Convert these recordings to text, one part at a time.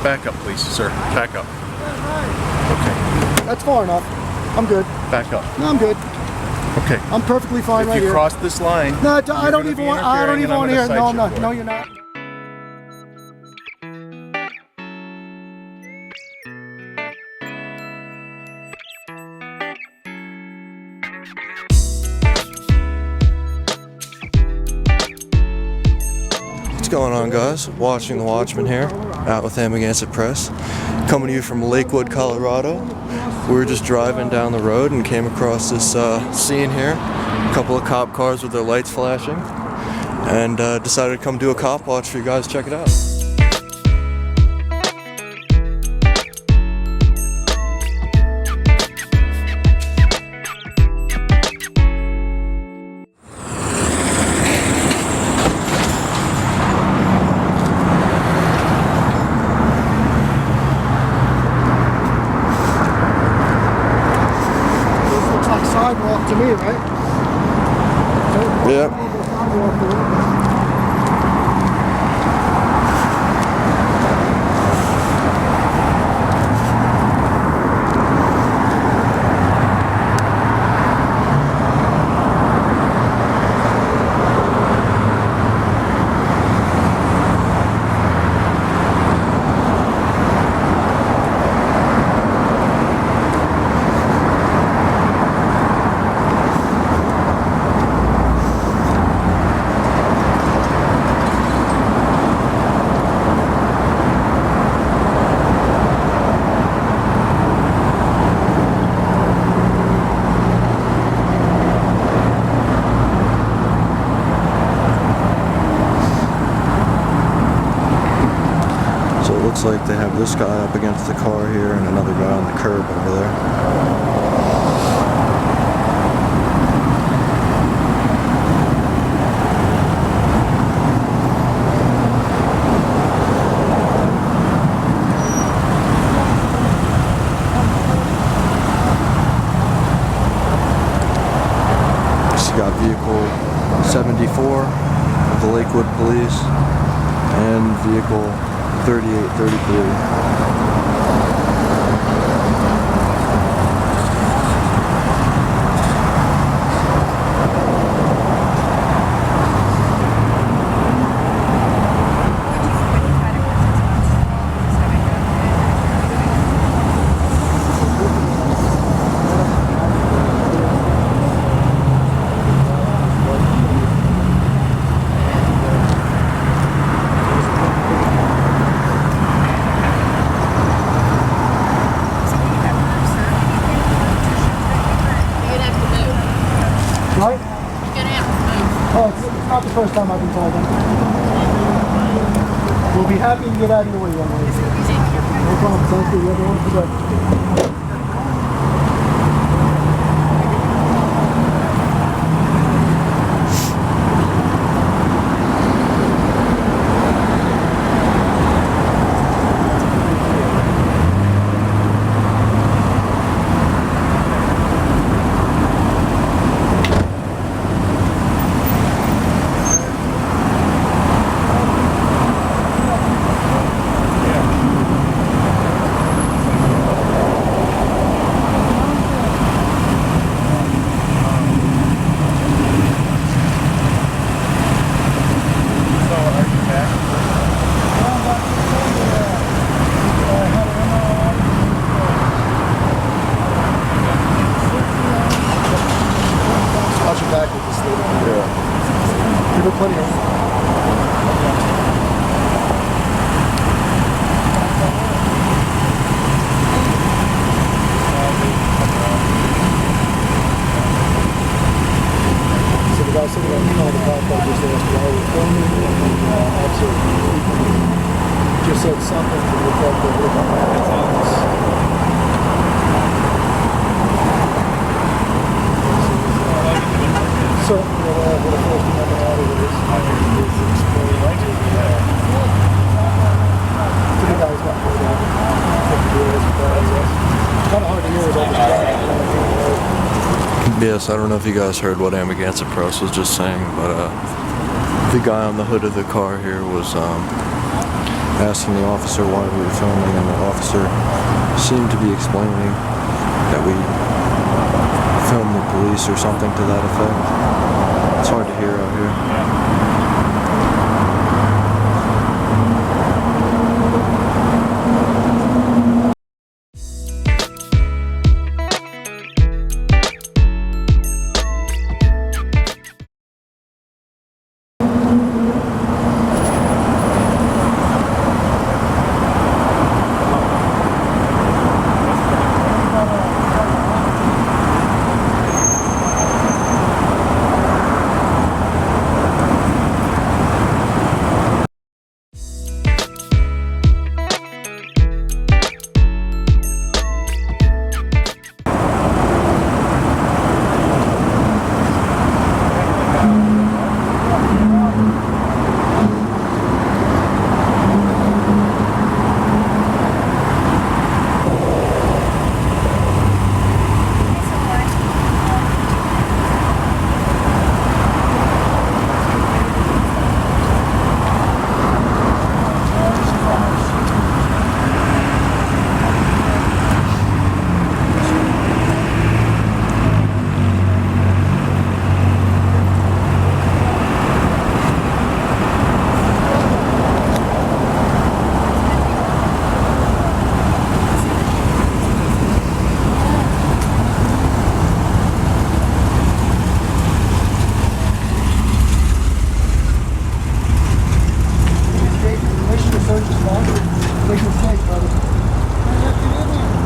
Back up, please, sir. Back up. Okay. That's far enough. I'm good. Back up. No, I'm good. Okay. I'm perfectly fine right here. If you cross this line, no, I don't even want. I don't even want to hear. No, I'm not. No, you're not. What's going on, guys? Watching the Watchman here, out with Amagansett Press, coming to you from Lakewood, Colorado. We were just driving down the road and came across this scene here. A couple of cop cars with their lights flashing, and decided to come do a cop watch for you guys. Check it out. Sidewalk to me, right? Yeah. Looks like they have this guy up against the car here and another guy on the curb over there. Just got vehicle 74 of the Lakewood Police and vehicle 3833. Right? Oh, it's not the first time I've been told that. We'll be happy to get out of your way, young lady. No problem. Sounds good. You have a wonderful day. Back with this lady. Yeah. Give her plenty of So the guy sitting on the car just asked why we're filming, and just said something to the effect of so, what the First Amendment audit is explain to the guys what it's kind of hard to hear it. Yes, I don't know if you guys heard what Amagansett Press was just saying, but the guy on the hood of the car here was asking the officer why we were filming, and the officer seemed to be explaining that we filmed the police or something to that effect. It's hard to hear out here.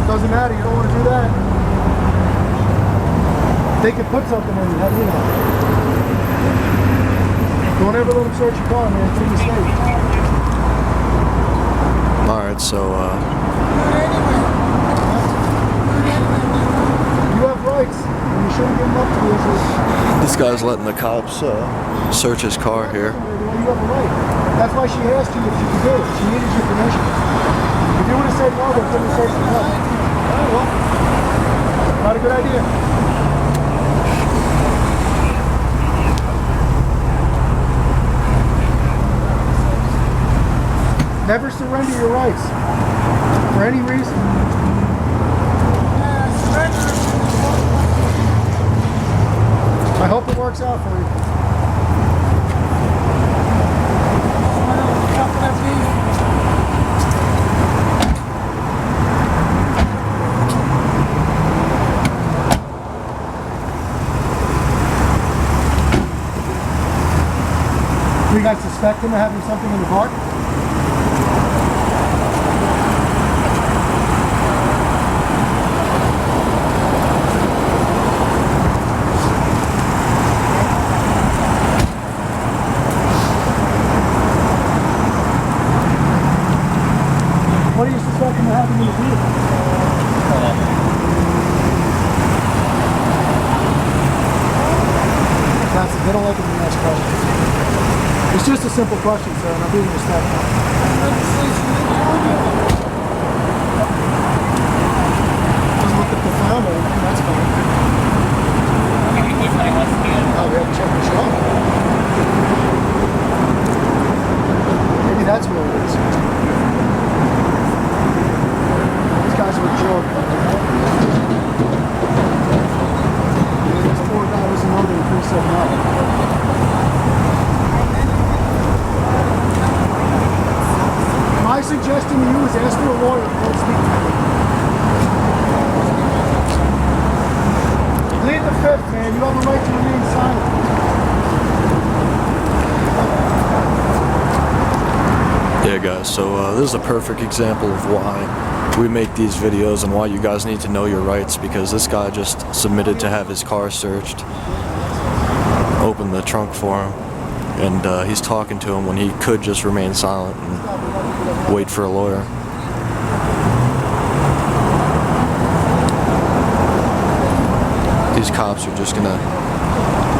Doesn't matter, you don't want to do that. They could put something in you, how do you know? Don't ever let them search your car, man. It's a mistake. Alright, so You have rights, and you shouldn't give them up to you. this guy's letting the cops search his car here. You have a right. That's why she asked you if you could do it. She needed your permission. If you would have said no, they couldn't have searched the car. Alright, well, not a good idea. Never surrender your rights for any reason. I hope it works out for you. Do you guys suspect him of having something in the car? What do you suspect him of having in the vehicle? They don't like it when you ask questions. It's just a simple question, sir, and I'm being respectful. Just look at the family, that's fine. Oh, we have to check the shop. Maybe that's what it is. These guys are a joke. This poor guy doesn't know that he 379. My suggestion to you is ask for a lawyer and don't speak to him. Plead the fifth, man. You have a right to remain silent. Yeah, guys, so this is a perfect example of why we make these videos and why you guys need to know your rights, because this guy just submitted to have his car searched, opened the trunk for him, and he's talking to him when he could just remain silent and wait for a lawyer. These cops are just gonna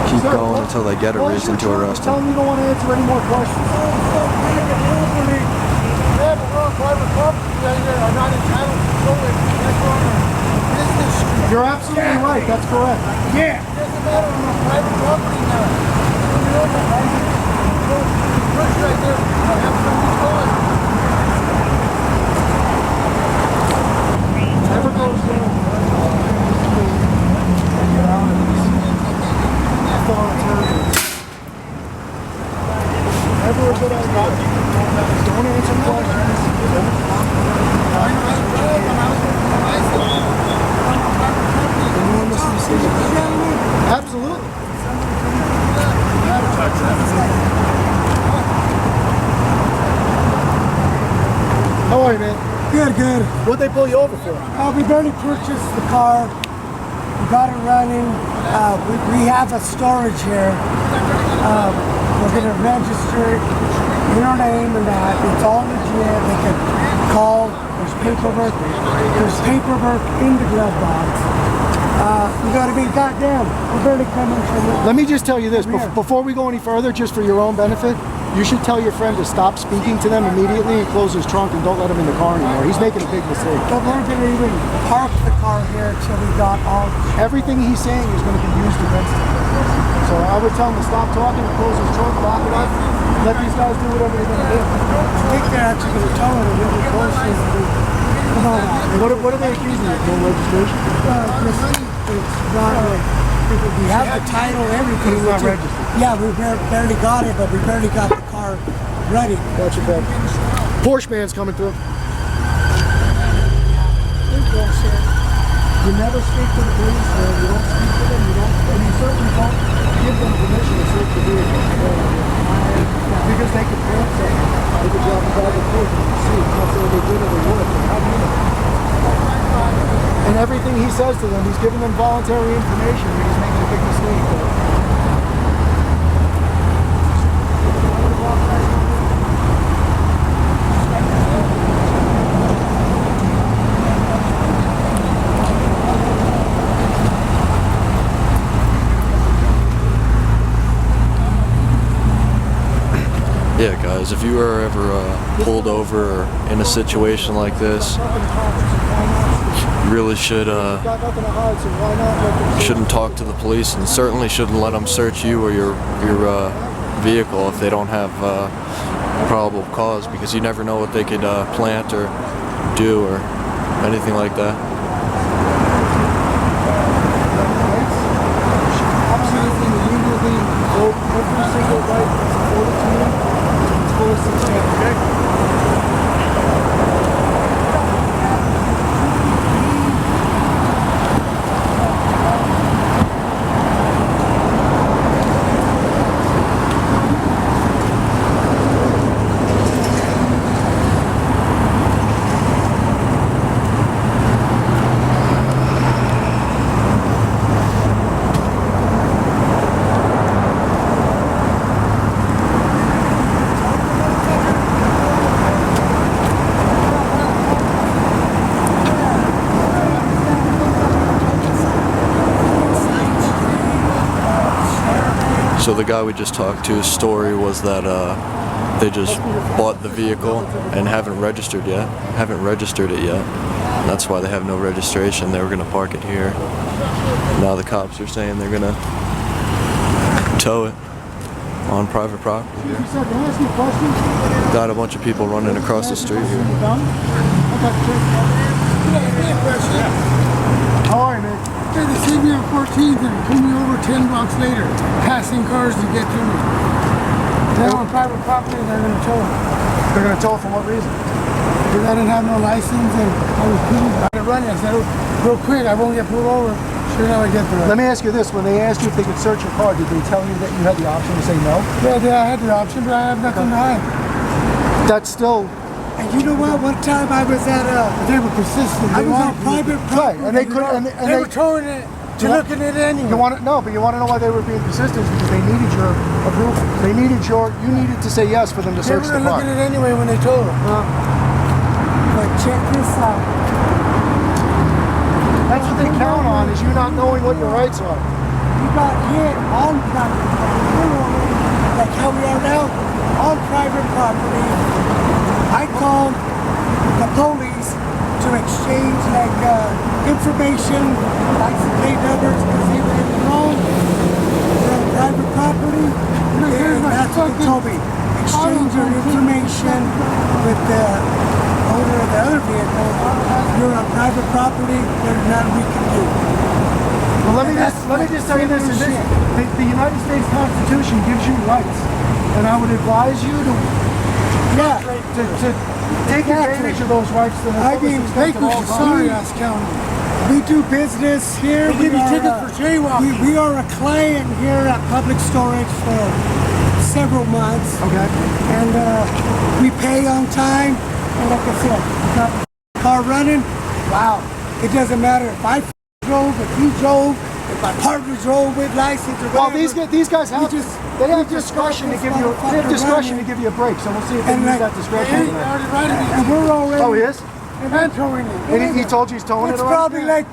keep going until they get a reason to arrest Tell him. them you don't want to answer any more questions. You're absolutely right. That's correct. Yeah. It doesn't matter on my private property now. Right there. I have something going. Good, good. What'd they pull you over for? We barely purchased the car. We got it running. We have a storage here. We're going to register it in our name and that. It's all legit. They can call. There's paperwork. There's paperwork in the glove box. You got to be goddamn. We're barely coming from it. Let me just tell you this, before we go any further, just for your own benefit, you should tell your friend to stop speaking to them immediately and close his trunk and don't let him in the car anymore. He's making a big mistake. But we're going to even park the car here until we got all... Everything he's saying is going to be used against him. So I would tell him to stop talking and close his trunk, lock it up, let these guys do whatever they're going to do. I think they're actually going to tow it a little closer. Come on. What are they accusing you of? No registration? It's not we have the title, everything. It's not registered. Yeah, we barely got it, but we barely got the car ready. Gotcha, Ben. Porsche man's coming through. You never speak to the police, or you don't speak to them, and you certainly don't give them permission to search the vehicle. Because they could print something. They could drop it back and forth and see. Not saying they did or they would. How do you know? And everything he says to them, he's giving them voluntary information, but he's making a big mistake. Yeah, guys, if you are ever pulled over or in a situation like this, you really shouldn't talk to the police, and certainly shouldn't let them search you or your vehicle if they don't have probable cause, because you never know what they could plant or do or anything like that. So the guy we just talked to, his story was that they just bought the vehicle and haven't registered it yet. And that's why they have no registration. They were going to park it here. Now the cops are saying they're going to tow it on private property here. Got a bunch of people running across the street here. How are you, man? They see me on 14th and pull me over 10 blocks later, passing cars to get to me. They're on private property and they're going to tow it. They're going to tow it for what reason? Because I didn't have no license and I was running. I said, real quick, I won't get pulled over. Sure enough, I get there. Let me ask you this. When they asked you if they could search your car, did they tell you that you had the option to say no? Yeah, I had the option, but I have nothing to hide. That's still... And you know what? One time I was at They were persistent. I was on private property. Right, and they couldn't... They were towing it. You're looking at it anyway. But you want to know why they were being persistent? Because they needed your approval. You needed to say yes for them to search the car. They were looking at it anyway when they told it. But check this out. That's what they count on, is you not knowing what your rights are. You got hit on private property. Like how we are now, on private property. I called the police to exchange information, license plate numbers, because they were in the wrong. They're on private property. And that's what they told me. Exchange your information with the owner of the other vehicle. You're on private property. There's nothing we can do. Well, let me just tell you this. The United States Constitution gives you rights, and I would advise you to take advantage of those rights. I mean, Lakewood is sorry-ass county. We do business here. They give you tickets for jaywalking. We are a client here at Public Storage for several months. Okay. And we pay on time. And like I said, car running, wow. It doesn't matter if I drove, if he drove, if my partner drove with license or Well, whatever. these guys have they have discretion to give you a break. So we'll see if they use that discretion. He already writing me. And we're already. Oh, he is? And towing it. And he told you he's towing It's it already? probably like,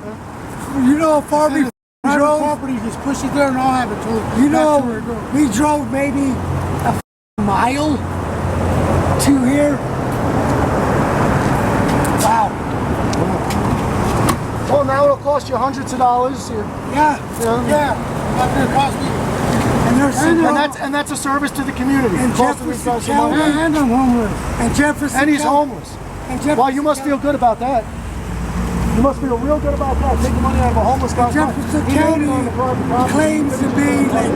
you know, how far we Private drove. property, just push it there and I'll have it towed. You know, That's where it goes. we drove maybe a mile to here. Wow. Well, now it'll cost you hundreds of dollars. Yeah. Yeah, that's gonna cost me. And there's some And that's a service to the community. And Costing these guys some money. And I'm homeless. and Jefferson. And he's County- homeless. And Jefferson Well, you must feel good about that. You must feel real good about that. Taking money out of a homeless guy's life. Jefferson He made it County on the private property. claims to be like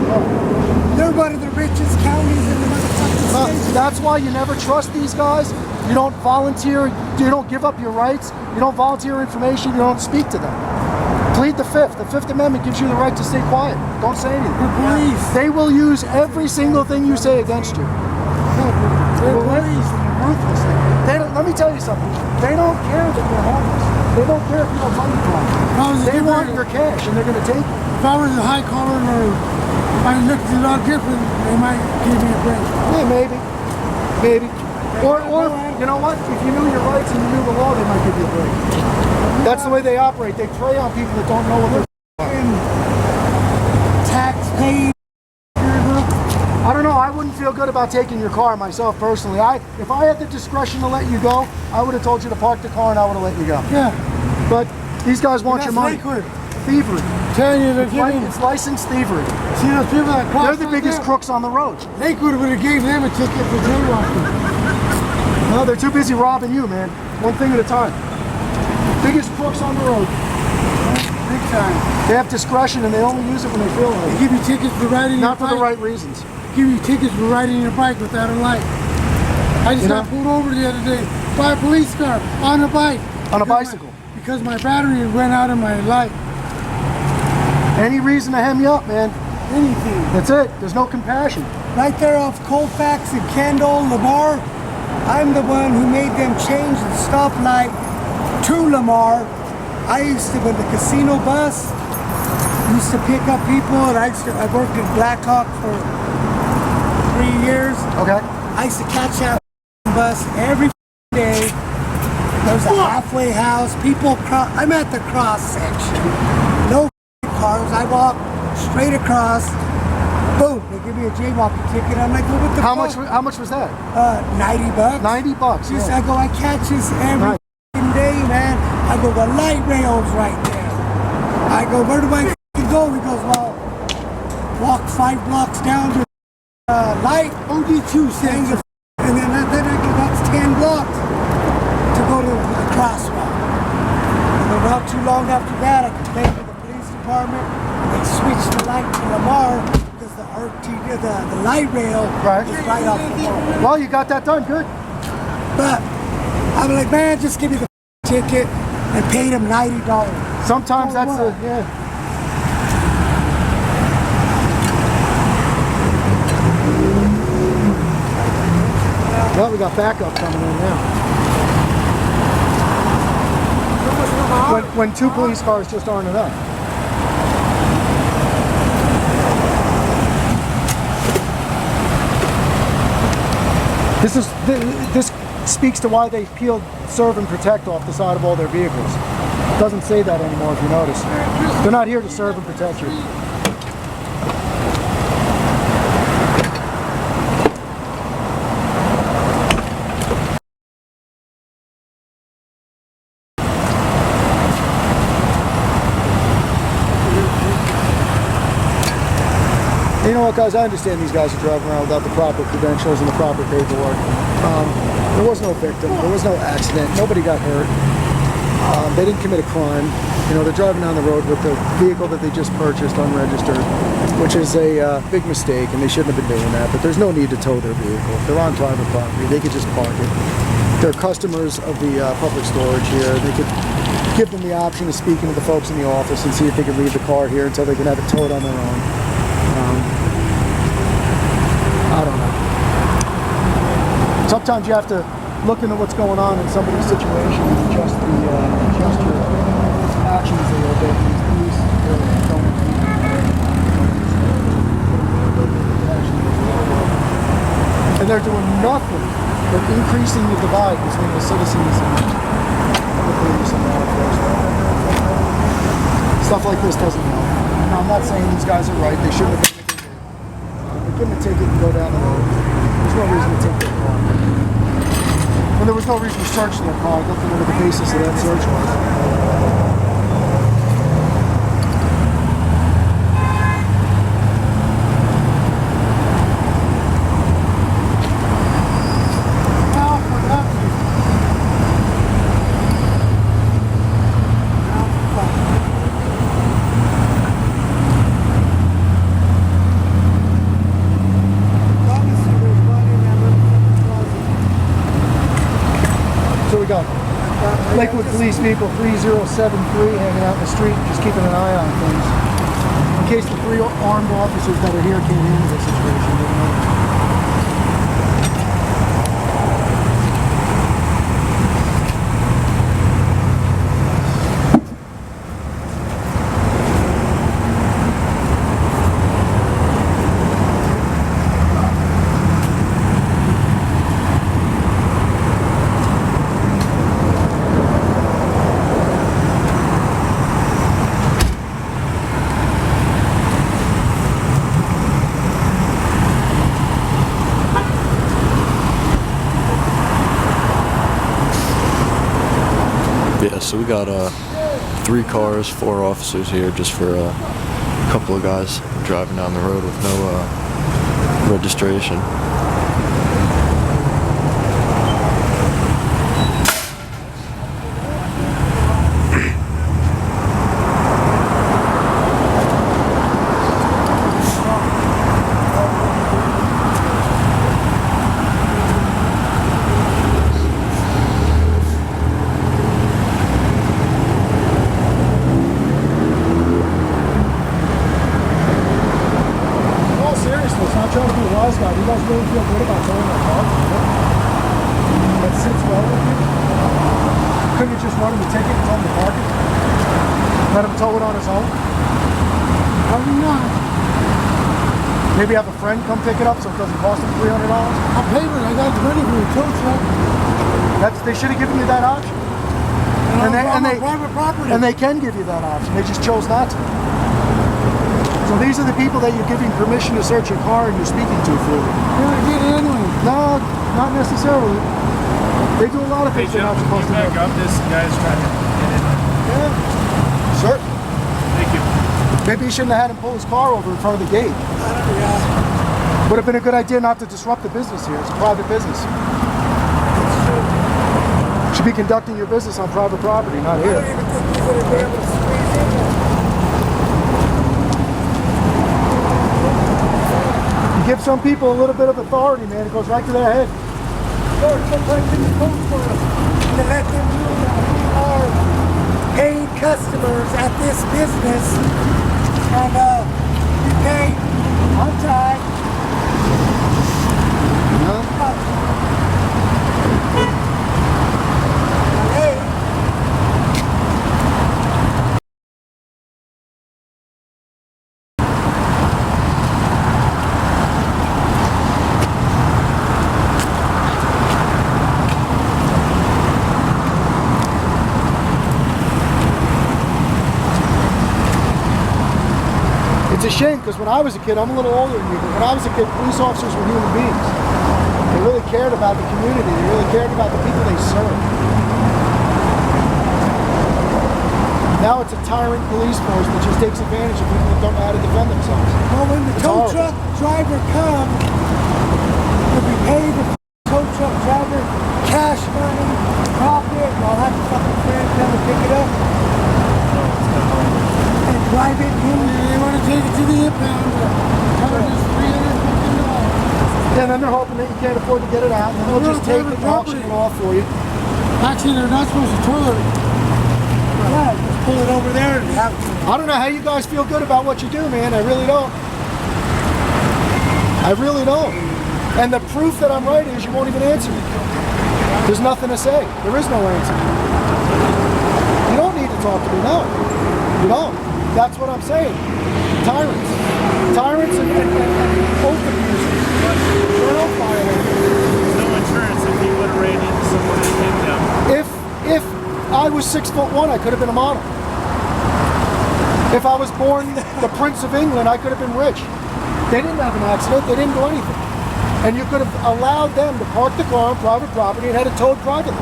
they're one of the richest counties in the motherfucking state. That's why you never trust these guys. You don't volunteer. You don't give up your rights. You don't volunteer information. You don't speak to them. Plead the Fifth. The Fifth Amendment gives you the right to stay quiet. Don't say anything. The police. They will use every single thing you say against you. The police. Ruthless. They don't, let me tell you something. They don't care that you're homeless. They don't care if you have money problems. They want your cash and they're going to take it. If I was a high collar or if I looked a lot different, they might give me a break. Yeah, maybe. Maybe. Or you know what? If you knew your rights and you knew the law, they might give you a break. That's the way they operate. They prey on people that don't know what they're Tax paid. I don't know. I wouldn't feel good about taking your car myself personally. If I had the discretion to let you go, I would have told you to park the car and I would have let you go. Yeah. But these guys want your money. Lakewood. Thievery. Telling you, they're giving, It's licensed thievery. see those people that cross They're the right biggest there? crooks on the road. Lakewood would have gave them a ticket for jaywalking. No, they're too busy robbing you, man. One thing at a time. Biggest crooks on the road. Big time. They have discretion and they only use it when they feel They like it. give you tickets for riding Not your for bike. the right reasons. Give you tickets for riding your bike without a light. I just You got know? pulled over the other day by a police car on a bike. On a Because my- bicycle. Because my battery went out of my light. Any reason to hem you up, man. Anything. That's it. There's no compassion. Right there off Colfax and Kendall, Lamar. I'm the one who made them change the stoplight to Lamar. I used to, with the casino bus, used to pick up people, and I worked in Blackhawk for 3 years. Okay? I used to catch that bus every day. There's a halfway house. People cross. I'm at the cross section. No cars. I walk straight across. Boom. They give me a jaywalking ticket. I'm like, well, what the How fuck? much was that? $90. 90 bucks. Just, Yeah. I go, I catch this every Right. day, man. I go, the light rail's right there. I go, where do I go? He goes, well, walk 5 blocks down to light OD2 saying, and then I go, that's 10 blocks to go to the crosswalk. And then not too long after that, I complained to the police department. They switched the light to Lamar because the light rail Right. is right off the wall. Well, you got that done. Good. But I'm like, man, just give me the ticket and paid him $90. Sometimes For that's what? the, yeah. Well, we got backup coming in now. When 2 police cars just aren't enough. This speaks to why they peeled serve and protect off the side of all their vehicles. It doesn't say that anymore if you notice. They're not here to serve and protect you. You know what, guys? I understand these guys are driving around without the proper credentials and the proper paperwork. There was no victim. There was no accident. Nobody got hurt. They didn't commit a crime. You know, they're driving down the road with the vehicle that they just purchased unregistered, which is a big mistake, and they shouldn't have been doing that. But there's no need to tow their vehicle. If they're on private property, they could just park it. They're customers of the public storage here. They could give them the option of speaking to the folks in the office and see if they can leave the car here until they can have it towed on their own. I don't know. Sometimes you have to look into what's going on in somebody's situation and adjust your actions a little bit. These really don't and they're doing nothing but increasing the divide between the citizens and the police and law enforcement. Stuff like this doesn't help. Now, I'm not saying these guys are right. They shouldn't have been given a ticket. Give them a ticket and go down the road. There's no reason to take their car. And there was no reason to search their car. I don't know what the basis of that search was. We got Lakewood Police Vehicle 3073 hanging out in the street, just keeping an eye on things. In case the 3 armed officers that are here can't handle the situation. You know? Yeah, so we got 3 cars, 4 officers here just for a couple of guys driving down the road with no registration. You guys really feel good about towing that car? That sits well with you? Couldn't you just run him a ticket and tell him to park it? Let him tow it on his own? Probably not. Maybe have a friend come pick it up so it doesn't cost him $300? I'll pay for it. I got the money for a tow truck. They should have given you that option. Private property. And they can give you that option. They just chose not to. So these are the people that you're giving permission to search your car and you're speaking to freely. Yeah, I get it anyway. No, not necessarily. They do a lot of things they're not supposed to do. Back up, this guy's trying to get in. Yeah, sure. Thank you. Maybe you shouldn't have had him pull his car over in front of the gate. Would have been a good idea not to disrupt the business here. It's a private business. You should be conducting your business on private property, not here. I don't even think he's going to be able to squeeze in there. Give some people a little bit of authority, man. It goes right to their head. Or sometimes in the post for us to let them know that we are paid customers at this business and we pay on time. Hey. It's a shame because when I was a kid, I'm a little older than you, but when I was a kid, police officers were human beings. They really cared about the community. They really cared about the people they served. Now it's a tyrant police force that just takes advantage of people that don't know how to defend themselves. Well, when the tow truck driver comes, if we pay the tow truck driver cash money, profit, I'll have the fucking friend come and pick it up and drive it in. They want to take it to the impound. Cover this $350. Yeah, then they're hoping that you can't afford to get it out, and then they'll just take it and auction it off for you. Actually, they're not supposed to tow it. Yeah, just pull it over there and have I don't know how you guys feel good about what you do, man. I really don't. I really don't. And the proof that I'm right is you won't even answer me. There's nothing to say. There is no answer. You don't need to talk to me, no. You don't. That's what I'm saying. Tyrants. Tyrants and oath abusers. They're no violators. There's no insurance if he would have ran into someone and hit them. If I was 6'1", I could have been a model. If I was born the Prince of England, I could have been rich. They didn't have an accident. They didn't do anything. And you could have allowed them to park the car on private property and had it towed privately.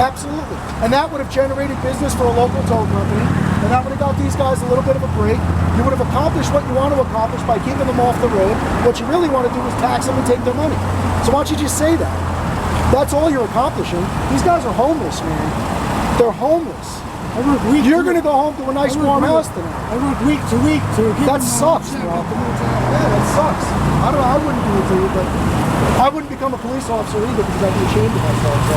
Absolutely. And that would have generated business for a local tow company. And that would have got these guys a little bit of a break. You would have accomplished what you want to accomplish by keeping them off the road. What you really want to do is tax them and take their money. So why don't you just say that? That's all you're accomplishing. These guys are homeless, man. They're homeless. You're going to go home to a nice warm house tonight. I work week to week to get That sucks, bro. Yeah, that sucks. I wouldn't do it to you, but I wouldn't become a police officer either because I'd be ashamed of myself. So.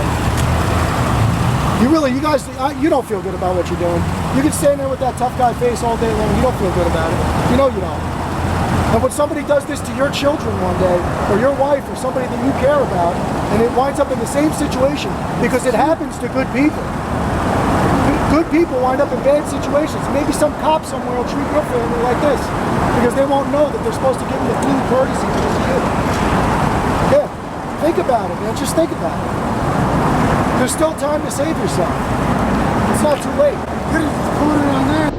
You guys, you don't feel good about what you're doing. You can stand there with that tough guy face all day long. You don't feel good about it. You know you don't. And when somebody does this to your children one day, or your wife, or somebody that you care about, and it winds up in the same situation because it happens to good people. Good people wind up in bad situations. Maybe some cop somewhere will treat your family like this because they won't know that they're supposed to give you a due courtesy because of you. Yeah, think about it, man. Just think about it. There's still time to save yourself. It's not too late. Could have just put it on there.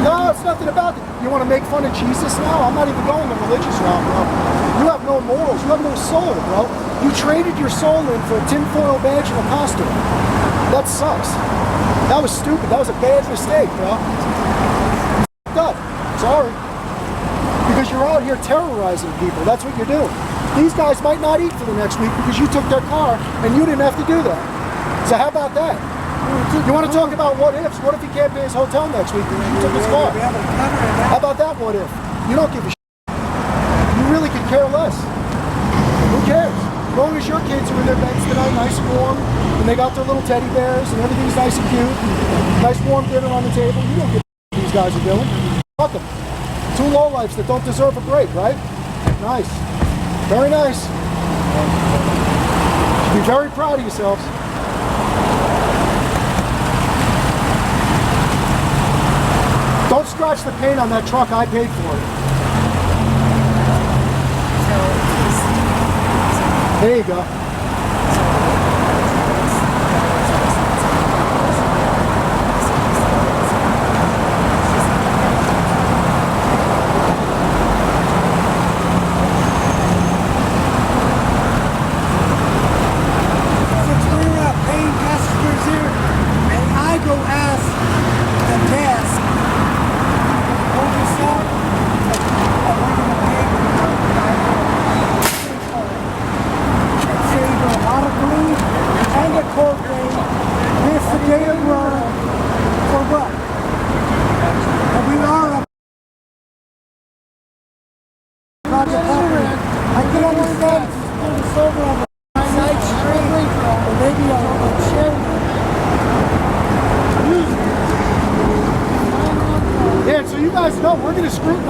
No, it's nothing about it. You want to make fun of Jesus now? I'm not even going the religious route, bro. You have no morals. You have no soul, bro. You traded your soul in for a tinfoil badge and a costume. That sucks. That was stupid. That was a bad mistake, bro. You f***ed up. Sorry. Because you're out here terrorizing people. That's what you're doing. These guys might not eat for the next week because you took their car and you didn't have to do that. So how about that? You want to talk about what ifs? What if he can't pay his hotel next week because you took his car? How about that what if? You don't give a shit. You really could care less. Who cares? As long as your kids are in their beds tonight, nice and warm, and they got their little teddy bears and everything's nice and cute, and nice warm dinner on the table, you don't give a shit what these guys are doing. Fuck them. Two lowlifes that don't deserve a break, right? Nice. Very nice. You should be very proud of yourselves. Don't scratch the paint on that truck. I paid for it. There you go.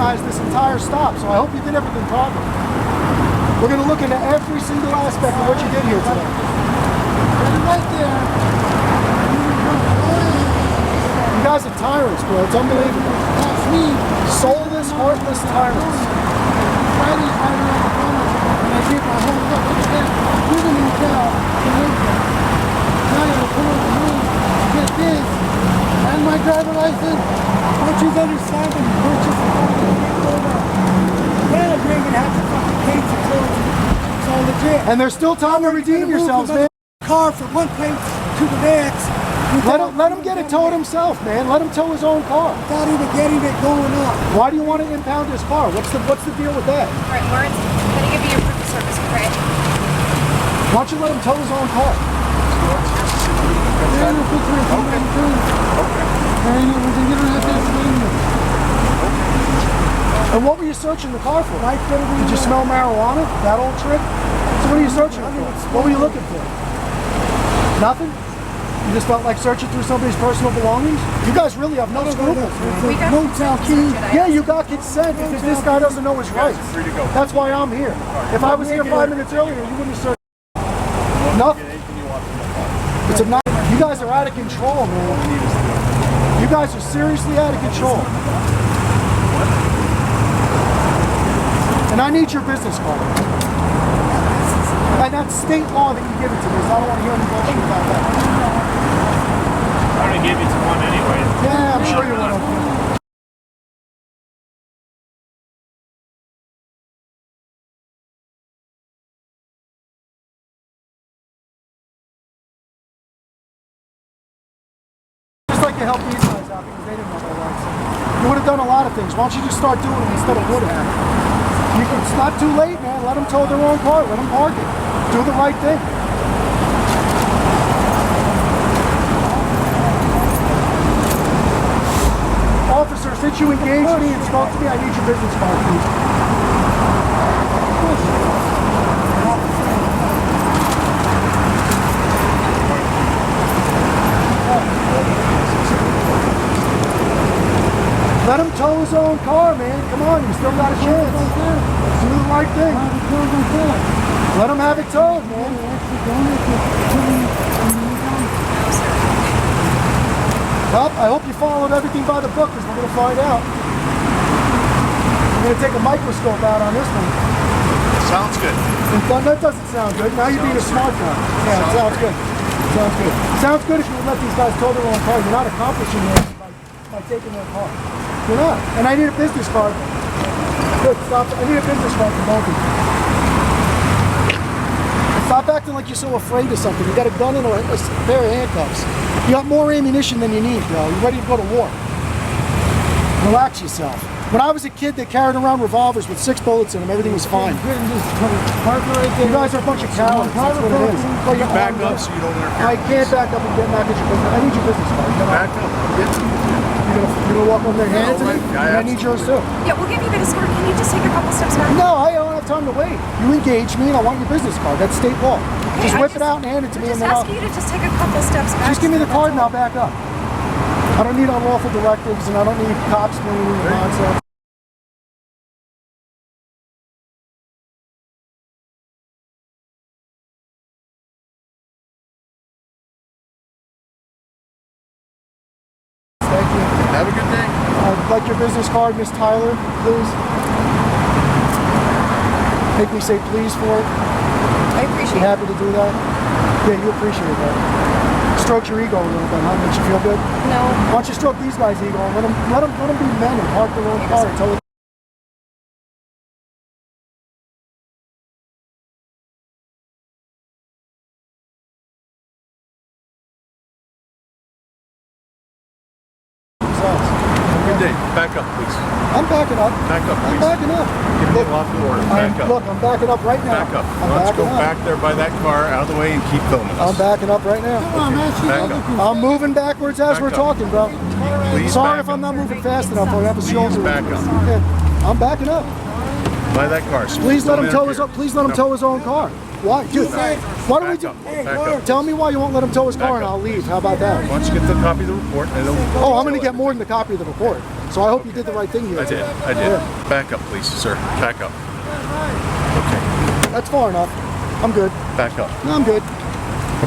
This entire stop, so I hope you did everything properly. We're going to look into every single aspect of what you did here today. Right there. You guys are tyrants, bro. It's unbelievable. That's me. Soulless, heartless tyrants. Friday, I went on the corner and I gave my whole look. Look at that. You didn't even tell to make that. Now you have to come over to me to get this and my driver license. Don't you understand when you purchase a car, you can't go there. Yeah, you're going to have to fucking pay for clothes. It's all legit. And there's still time to redeem yourselves, man. Car from one place to the next. Let him get it towed himself, man. Let him tow his own car. Without even getting it going on. Why do you want to impound his car? What's the deal with that? All right, Lawrence, I'm going to give you your proof of service, okay? Why don't you let him tow his own car? And what were you searching the car for? Did you smell marijuana? That old trick? So what are you searching for? What were you looking for? Nothing? You just felt like searching through somebody's personal belongings? You guys really have no scruples, man. We got No tell key. Yeah, you got consent because this guy doesn't know his rights. Free to go. That's why I'm here. If I was here 5 minutes earlier, you wouldn't have searched. Nothing. Anything you want from the car. It's not. You guys are out of control, man. You guys are seriously out of control. And I need your business card. And that's state law that you give it to me, so I don't want to hear any bullshit about that. I already gave you one anyway. Yeah, I'm sure you will. Just like to help these guys out because they didn't know their rights. You would have done a lot of things. Why don't you just start doing them instead of would have? It's not too late, man. Let them tow their own car. Let them park it. Do the right thing. Officer, since you engaged me and spoke to me, I need your business card, please. Let him tow his own car, man. Come on, you still got a chance. Do the right thing. Let him have it towed, man. Well, I hope you followed everything by the book because we're going to find out. We're going to take a microscope out on this one. Sounds good. That doesn't sound good. Now you're being a smart guy. Yeah, it sounds good. Sounds good. Sounds good if you would let these guys tow their own car. You're not accomplishing anything by taking their car. You're not. And I need a business card. Good, stop. I need a business card from both of you. Stop acting like you're so afraid of something. You got a gun and a pair of handcuffs. You got more ammunition than you need, bro. You're ready to go to war. Relax yourself. When I was a kid, they carried around revolvers with 6 bullets in them. Everything was fine. You guys are a bunch of cowards. That's what it is. You back up so you don't interfere. I can't back up and get back at your business. I need your business card. Back up. You're gonna walk over there and hand it to me? I need yours too. Yeah, we'll give you the discard. Can you just take a couple steps back? No, I don't have time to wait. You engage me and I want your business card. That's state law. Okay, Just whip it out and hand it to me and then I'll... Just ask you to just take a couple steps back. Just give me the card and I'll back up. I don't need unlawful directives and I don't need cops bringing in the nonsense. Thank you. Have a good day. I'd like your business card, Miss Tyler, please. Make me say please for it. I appreciate You happy to do that? Yeah, you appreciate that. Stroke your ego a little bit, huh? Makes you feel good? No. Why don't you stroke these guys' ego and let them be men and park their own car until it... Good day. Back up, please. I'm backing up. Back up, I'm please. backing up. Give me a lawful order. Back up. Look, I'm backing up right now. Back up. I'm Let's backing go up. back there by that car, out of the way, and keep filming I'm us. backing up right now. Come on, man. She's Back looking up. for you. I'm moving backwards as Back we're up. talking, bro. Please Sorry back if I'm up. not moving fast enough. I have a shoulder. back up. Yeah, I'm backing up. By that car. Please let him tow his. interfere. Please let him No. tow his own car. Why, dude? Why don't we Back do? up. Back up. Tell me why you won't let him tow his car, Back and up. I'll leave. How about that? Why don't you get the copy of the report? And Oh, I'm going to get more than the copy of the report. So I hope you did the right thing here. I did. I did. Yeah. Back up, please, sir. Back up. Okay. That's far enough. I'm good. Back up. No, I'm good.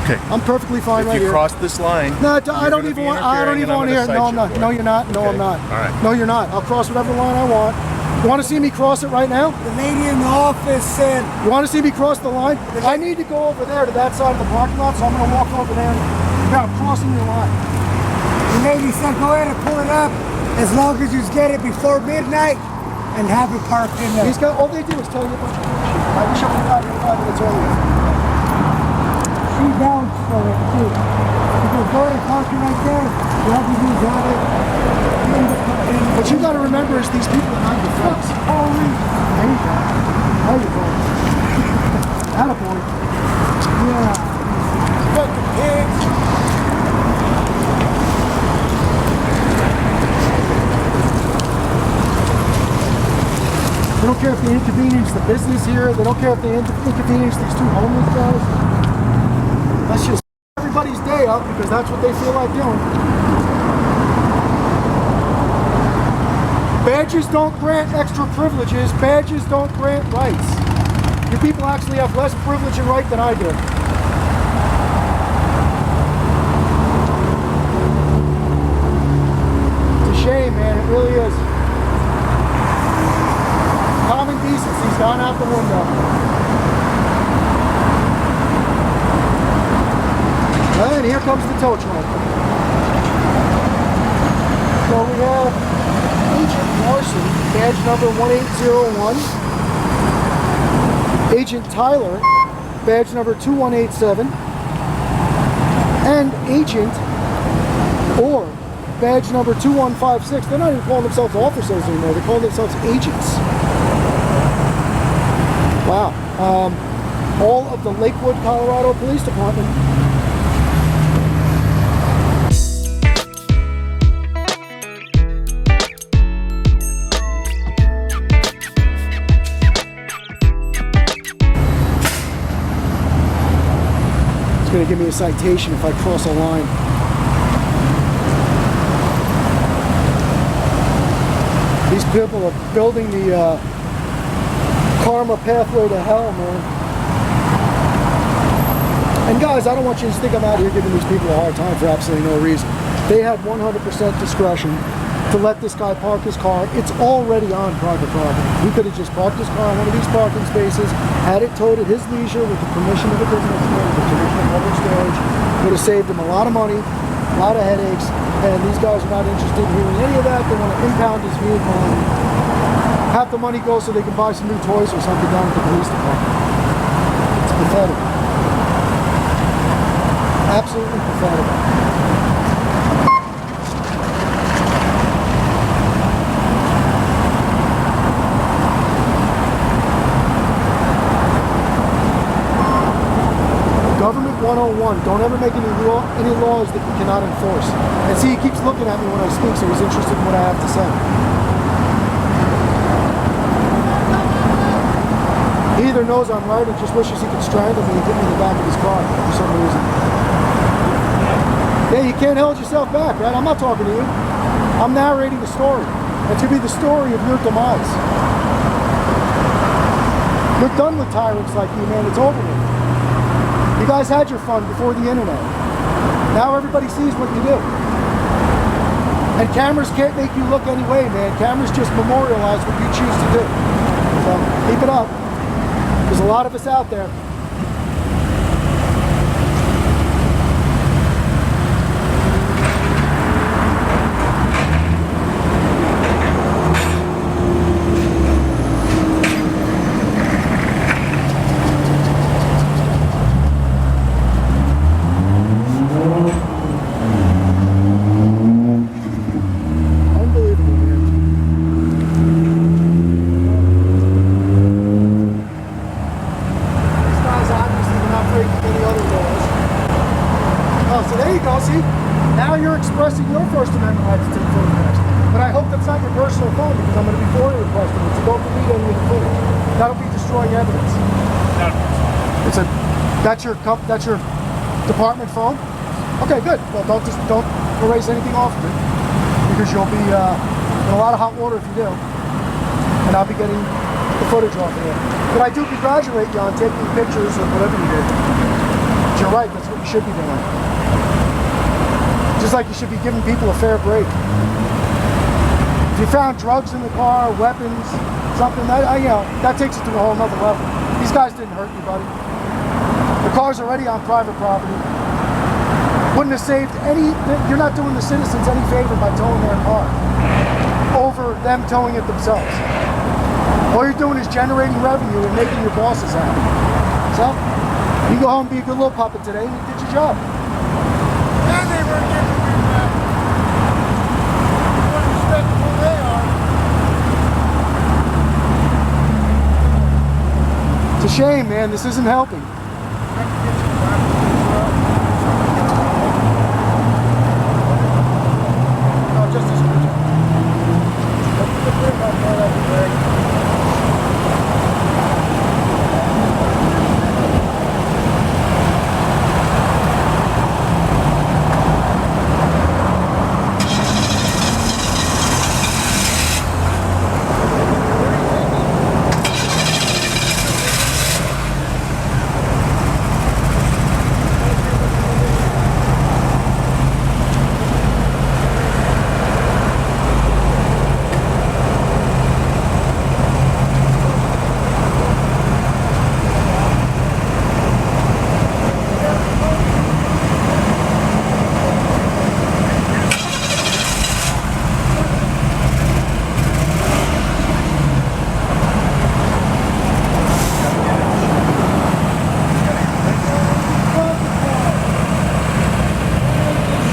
Okay. I'm perfectly fine If right you here. cross this line, No, I you're don't gonna even be want. I don't interfering even and want to hear. I'm it. gonna No, I'm cite not. you No, for it. you're not. No, Okay. I'm not. All right. No, you're not. I'll cross whatever line I want. You want to see me cross it right now? The lady in the office said, You want to see me cross the line? I need to go over there to that side of the parking lot, so I'm going to walk over there. Yeah, I'm crossing your line. the lady said, go ahead and pull it up as long as you get it before midnight and have it parked in there. These guys, all they do is tell you a bunch of bullshit. I wish I would have got here 5 minutes earlier. She vouched for it too. Because go ahead and park it right there. Whoever you got it. What you got to remember is these people are not your friends. Holy. There you go. There you go. Attaboy. Yeah. Fucking pigs. They don't care if they inconvenience the business here. They don't care if they inconvenience these 2 homeless guys. That's just everybody's day. way up because that's what they feel like doing. Badges don't grant extra privileges. Badges don't grant rights. You people actually have less privilege and right than I do. It's a shame, man. It really is. Common decency's gone out the window. And here comes the tow truck. So we have Agent LARSON, badge number 1801. Agent Tyler, badge number 2187. And Agent Orr, badge number 2156. They're not even calling themselves officers anymore. They're calling themselves agents. Wow. All of the Lakewood, Colorado Police Department. It's going to give me a citation if I cross a line. These people are building the karma pathway to hell, man. And guys, I don't want you to think I'm out here giving these people a hard time for absolutely no reason. They had 100% discretion to let this guy park his car. It's already on private property. He could have just parked his car in one of these parking spaces, had it towed at his leisure with the permission of the businessman, with the permission of public storage. Would have saved him a lot of money, a lot of headaches, and these guys are not interested in hearing any of that. They want to impound his vehicle and half the money goes so they can buy some new toys or something down at the police department. It's pathetic. Absolutely pathetic. Government 101, don't ever make any laws that you cannot enforce. And see, he keeps looking at me when I speak, so he's interested in what I have to say. He either knows I'm right or just wishes he could strangle me and get me in the back of his car for some reason. Yeah, you can't hold yourself back, right? I'm not talking to you. I'm narrating the story. It's going to be the story of your demise. You're done with tyrants like you, man. It's over with. You guys had your fun before the internet. Now everybody sees what you do. And cameras can't make you look any way, man. Cameras just memorialize what you choose to do. So keep it up. There's a lot of us out there. Expressing your First Amendment rights to take photographs. But I hope that's not your personal phone because I'm going to be FOIA requesting it, so don't delete any of the footage. That'll be destroying evidence. That's your department phone? Okay, good. Well, don't erase anything off of it because you'll be in a lot of hot water if you do. And I'll be getting the footage off of it. But I do congratulate you on taking pictures of whatever you did. But you're right, that's what you should be doing. Just like you should be giving people a fair break. If you found drugs in the car, weapons, something, that takes it to a whole nother level. These guys didn't hurt anybody. The car's already on private property. Wouldn't have saved you're not doing the citizens any favor by towing their car over them towing it themselves. All you're doing is generating revenue and making your bosses happy. So, you go home and be a good little puppet today and you did your job. And they were giving me that. What respectable they are. It's a shame, man. This isn't helping. No, just this picture.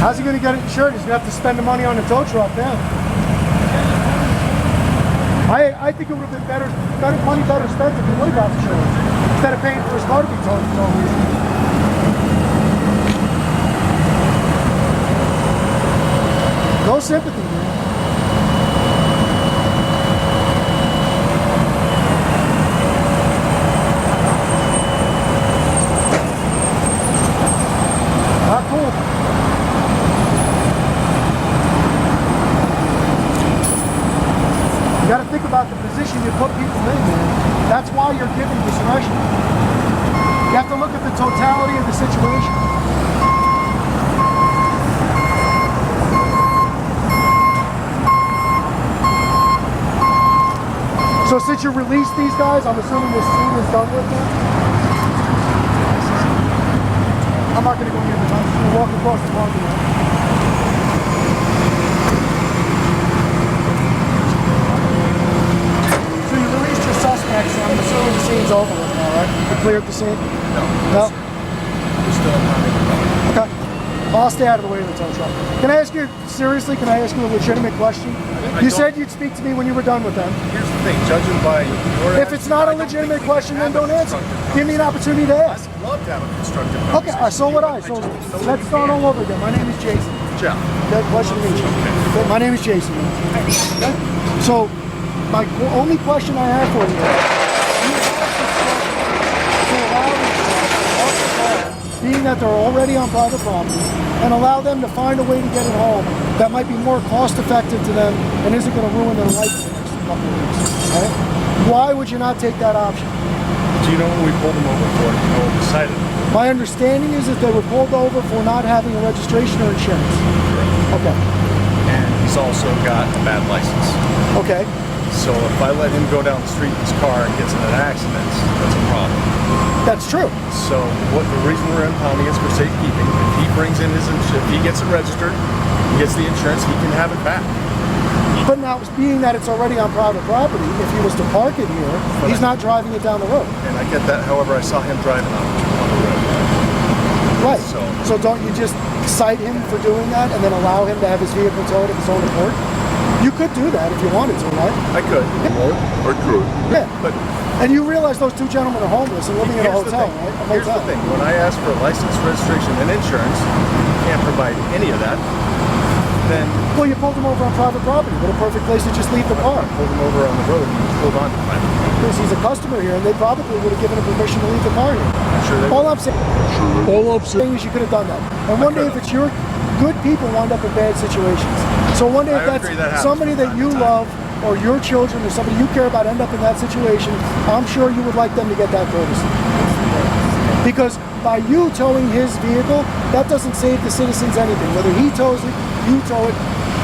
How's he going to get it insured? He's going to have to spend the money on the tow truck now. I think it would have been better spent if he would have got insurance instead of paying for his car to be towed for no reason. No sympathy, man. Not cool. You got to think about the position you put people in, man. That's why you're giving discretion. You have to look at the totality of the situation. So since you released these guys, I'm assuming this scene is done with them? I'm not going to go near the house. I'm going to walk across the parking lot. So you released your suspects, and I'm assuming the scene's over with now, right? You cleared the scene? No. We're still not. Okay. I'll stay out of the way of the tow truck. Can I ask you, seriously, can I ask you a legitimate question? You said you'd speak to me when you were done with them. Here's the thing, judging by your If it's not a legitimate question, then don't answer. Give me an opportunity to ask. I'd love to have a constructive Okay, so would I. So let's start all over again. My name is Jason. Jeff. Okay, pleasure to meet you. Okay, my name is Jason. Okay? So my only question I have for you is, being that they're already on private property, and allow them to find a way to get it home that might be more cost effective to them and isn't going to ruin their life for the next couple of weeks. Right? Why would you not take that option? Do you know what we pulled them over for? Do you know what we cited them? My understanding is that they were pulled over for not having a registration or insurance. Correct. Okay. And he's also got a bad license. Okay. So if I let him go down the street in his car and gets in an accident, that's a problem. That's true. So what the reason we're impounding is for safekeeping. If he brings in his if he gets it registered, he gets the insurance, he can have it back. But now, being that it's already on private property, if he was to park it here, he's not driving it down the road. And I get that. However, I saw him driving on the road. Right. So don't you just cite him for doing that and then allow him to have his vehicle towed of his own accord? You could do that if you wanted to, right? I could. I could. Yeah. But and you realize those two gentlemen are homeless and living in a hotel, right? A Here's the motel. thing. When I ask for a license, registration, and insurance, you can't provide any of that. Then Well, you pulled him over on private property. What a perfect place to just leave the car. I pulled him over on the road and he was pulled on to private property. Because he's a customer here, and they probably would have given him permission to leave the car here. I'm sure they All would. I'm saying is you could have done that. And one day, if it's your good people wind up in bad situations. So one day, if I agree that that's happens somebody from that time you to time. love, or your children, or somebody you care about end up in that situation, I'm sure you would like them to get that courtesy. Because by you towing his vehicle, that doesn't save the citizens anything. Whether he tows it, you tow it,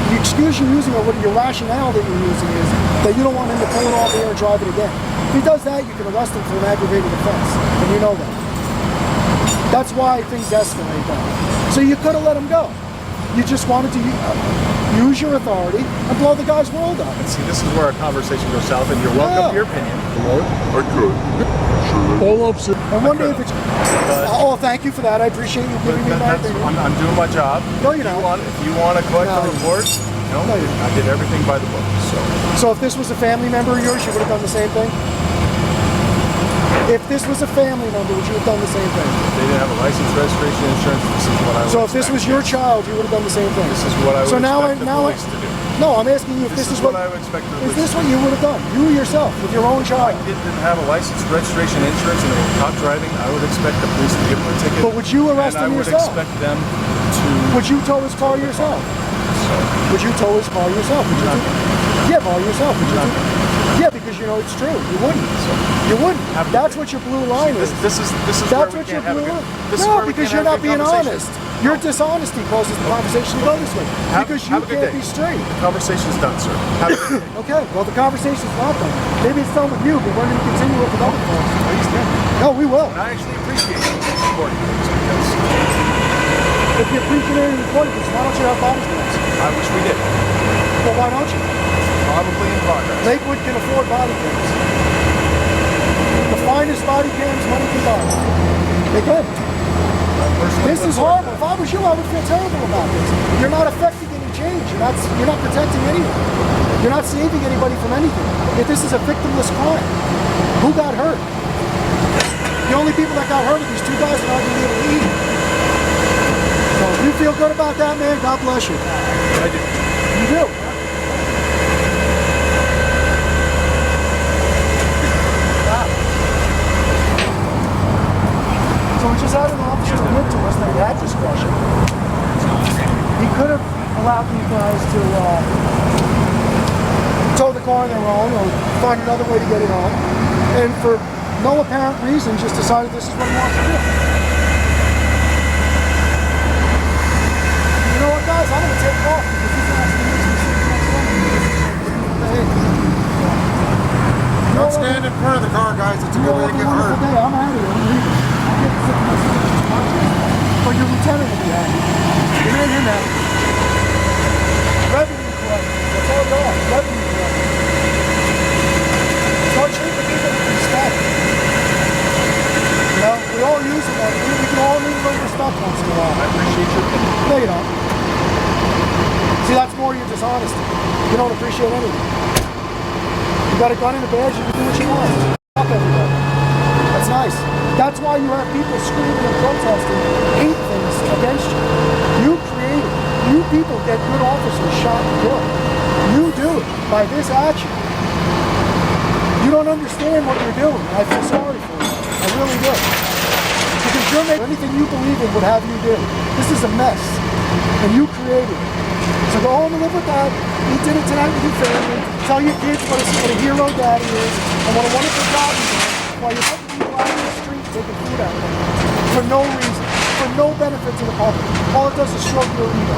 the excuse you're using or what your rationale that you're using is that you don't want him to pull it off here and drive it again. If he does that, you can arrest him for an aggravated offense, and you know that. That's why things escalate down. So you could have let him go. You just wanted to use your authority and blow the guy's world up. And see, this is where our conversation goes south, and you're welcome to your opinion. I could. All I'm saying. And one day if it's... Oh, thank you for that. I appreciate you But giving me my that's, opinion. I'm doing my job. No, you're not. If you want to collect No, the you- report, no, No, you don't. I did everything by the book. So if this was a family member of yours, you would have done the same thing? If this was a family member, would you have done the same thing? If they didn't have a license, registration, insurance, this is what I would So if this expect. was your child, you would have done the same thing? This is what I would So now expect the police to do. No, I'm asking you if This this is what I would expect the Is police this to what you would have done? You yourself, with your own If child? my kid didn't have a license, registration, insurance, and they were caught driving, I would expect the police to give them a ticket. But would you arrest and him I would yourself? expect them to... Would you tow his car yourself? So, Would you tow his car yourself? Would you do? Yeah, by yourself. Would you do? Yeah, because you know it's true. You wouldn't. You wouldn't. Have a good That's day. what your blue line is. this is That's where we what your can't have a blue good... line. This is No, where we because can't you're have not a good being conversation. honest. Your dishonesty causes the conversation to go this way. Because you have a good can't day. be straight. The conversation's done, sir. Have a good day. Okay, well the conversation's not done. Maybe it's done with you, but we're going to continue it with other folks. Are you standing? No, we will. And I actually appreciate you supporting things because If you appreciate it in politics, why don't you have body cams? I wish we did. Well, why don't you? Probably in progress. Lakewood can afford body cams. The finest body cams money can buy. They can. This is horrible. If I was you, I would feel terrible about this. You're not affecting any change. You're not protecting anyone. You're not saving anybody from anything. If this is a victimless crime, who got hurt? The only people that got hurt are these two guys that aren't even able to eat. So if you feel good about that, man, God bless you. I do. You do. So we just had an officer admit to us that he had discretion. He could have allowed these guys to tow the car on their own or find another way to get it home. And for no apparent reason, just decided this is what he wants to do. You know what, guys? I'm going to take off because this actually makes me sick to my stomach. Don't stand in front of the car, guys. It's a good way to get hurt. Day. I'm out of here. I'm leaving. I'm getting sick to my stomach. But your lieutenant will be happy. You're in here now. Revenue collector. That's all you are. Revenue collector. Start treating people with respect. You know, we all use it. We can all need a little respect once in a while. I appreciate your opinion. No, you don't. See, that's more your dishonesty. You don't appreciate anything. You got a gun and a badge, you can do what you want. Fuck everybody. That's nice. That's why you have people screaming and protesting, hate things against you. You create it. You people get good officers shot and killed. You do it by this action. You don't understand what you're doing. I feel sorry for you. I really do. Because you're making anything you believe in would have you do. This is a mess. And you created it. So go home and live with that. Eat dinner tonight with your family. Tell your kids what a hero daddy is and what a wonderful job you do while you're putting people out on the street taking food out of them. For no reason. For no benefit to the public. All it does is stroke your ego.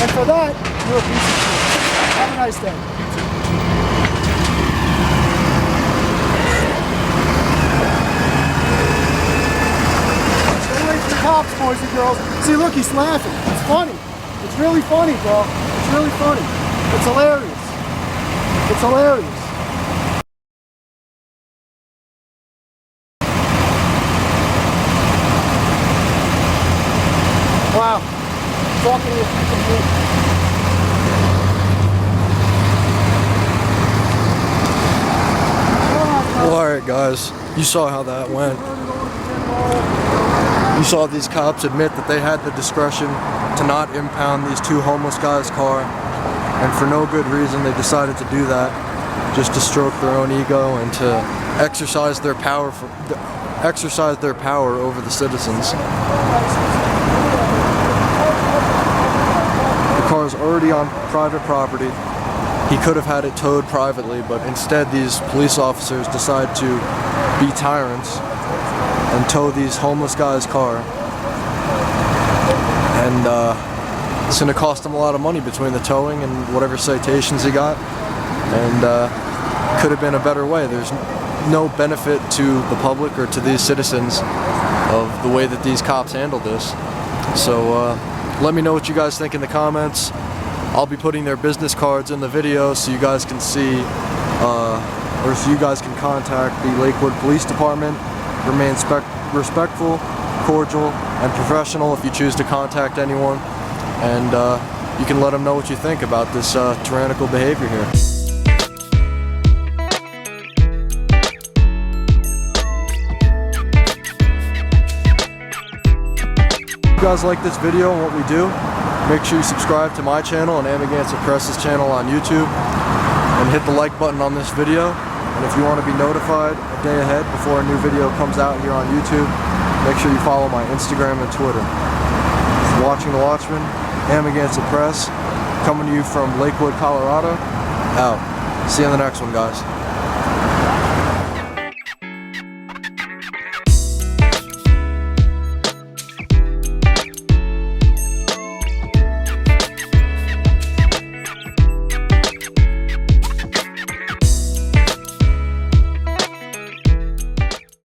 And for that, you're a piece of shit. Have a nice day. Stay away from the cops, boys and girls. See, look, he's laughing. It's funny. It's really funny, bro. It's really funny. It's hilarious. It's hilarious. Wow. Talking to a freaking dude. Well, alright guys, you saw how that went. You saw these cops admit that they had the discretion to not impound these two homeless guys' car, and for no good reason they decided to do that, just to stroke their own ego and to exercise their power over the citizens. The car is already on private property. He could have had it towed privately, but instead these police officers decide to be tyrants and tow these homeless guys' car. And it's going to cost him a lot of money between the towing and whatever citations he got. And could have been a better way. There's no benefit to the public or to these citizens of the way that these cops handled this. So let me know what you guys think in the comments. I'll be putting their business cards in the video so you guys can see, or so you guys can contact the Lakewood Police Department. Remain respectful, cordial, and professional if you choose to contact anyone. And you can let them know what you think about this tyrannical behavior here. If you guys like this video and what we do, make sure you subscribe to my channel and Amagansett Press's channel on YouTube, and hit the like button on this video. And if you want to be notified a day ahead before a new video comes out here on YouTube, make sure you follow my Instagram and Twitter. Watching The Watchman, Amagansett Press, coming to you from Lakewood, Colorado. Out. See you in the next one, guys.